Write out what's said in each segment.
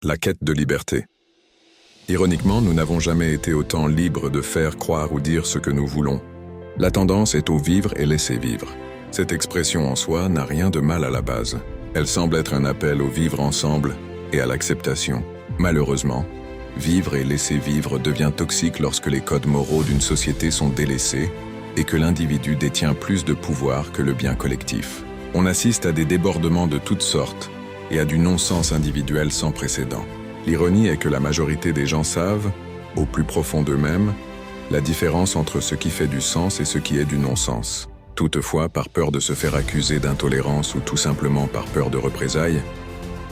la quête de liberté. Ironiquement, nous n'avons jamais été autant libres de faire, croire ou dire ce que nous voulons. La tendance est au vivre et laisser vivre. Cette expression en soi n'a rien de mal à la base. Elle semble être un appel au vivre ensemble et à l'acceptation. Malheureusement, vivre et laisser vivre devient toxique lorsque les codes moraux d'une société sont délaissés et que l'individu détient plus de pouvoir que le bien collectif. On assiste à des débordements de toutes sortes et à du non-sens individuel sans précédent. L'ironie est que la majorité des gens savent, au plus profond d'eux-mêmes, la différence entre ce qui fait du sens et ce qui est du non-sens. Toutefois, par peur de se faire accuser d'intolérance ou tout simplement par peur de représailles,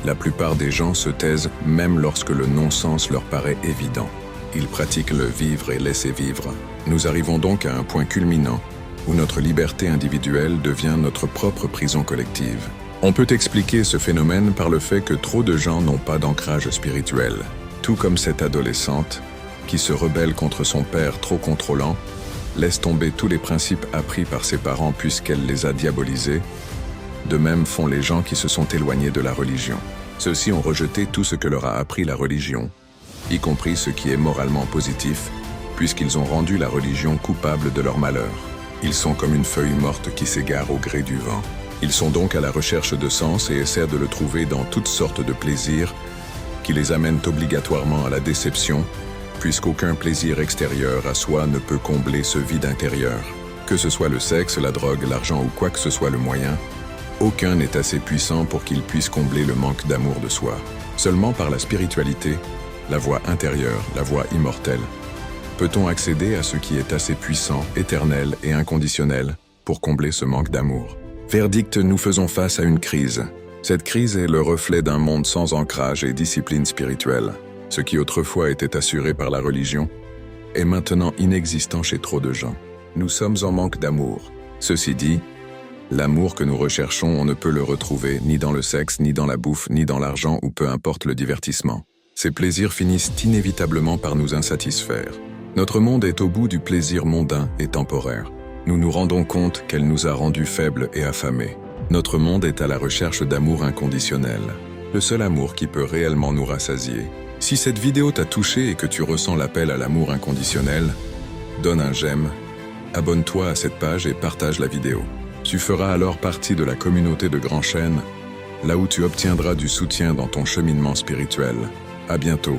la plupart des gens se taisent même lorsque le non-sens leur paraît évident. Ils pratiquent le vivre et laisser vivre. Nous arrivons donc à un point culminant où notre liberté individuelle devient notre propre prison collective. On peut expliquer ce phénomène par le fait que trop de gens n'ont pas d'ancrage spirituel, tout comme cette adolescente qui se rebelle contre son père trop contrôlant, laisse tomber tous les principes appris par ses parents puisqu'elle les a diabolisés. De même font les gens qui se sont éloignés de la religion. Ceux-ci ont rejeté tout ce que leur a appris la religion, y compris ce qui est moralement positif, puisqu'ils ont rendu la religion coupable de leur malheur. Ils sont comme une feuille morte qui s'égare au gré du vent. Ils sont donc à la recherche de sens et essaient de le trouver dans toutes sortes de plaisirs qui les amènent obligatoirement à la déception, puisqu'aucun plaisir extérieur à soi ne peut combler ce vide intérieur. Que ce soit le sexe, la drogue, l'argent ou quoi que ce soit le moyen, aucun n'est assez puissant pour qu'il puisse combler le manque d'amour de soi. Seulement par la spiritualité, la voie intérieure, la voie immortelle, peut-on accéder à ce qui est assez puissant, éternel et inconditionnel pour combler ce manque d'amour. Verdict, nous faisons face à une crise. Cette crise est le reflet d'un monde sans ancrage et discipline spirituelle. Ce qui autrefois était assuré par la religion est maintenant inexistant chez trop de gens. Nous sommes en manque d'amour. Ceci dit, l'amour que nous recherchons, on ne peut le retrouver ni dans le sexe, ni dans la bouffe, ni dans l'argent ou peu importe le divertissement. Ces plaisirs finissent inévitablement par nous insatisfaire. Notre monde est au bout du plaisir mondain et temporaire. Nous nous rendons compte qu'elle nous a rendus faibles et affamés. Notre monde est à la recherche d'amour inconditionnel, le seul amour qui peut réellement nous rassasier. Si cette vidéo t'a touché et que tu ressens l'appel à l'amour inconditionnel, donne un j'aime, abonne-toi à cette page et partage la vidéo. Tu feras alors partie de la communauté de Grand Chêne, là où tu obtiendras du soutien dans ton cheminement spirituel. À bientôt.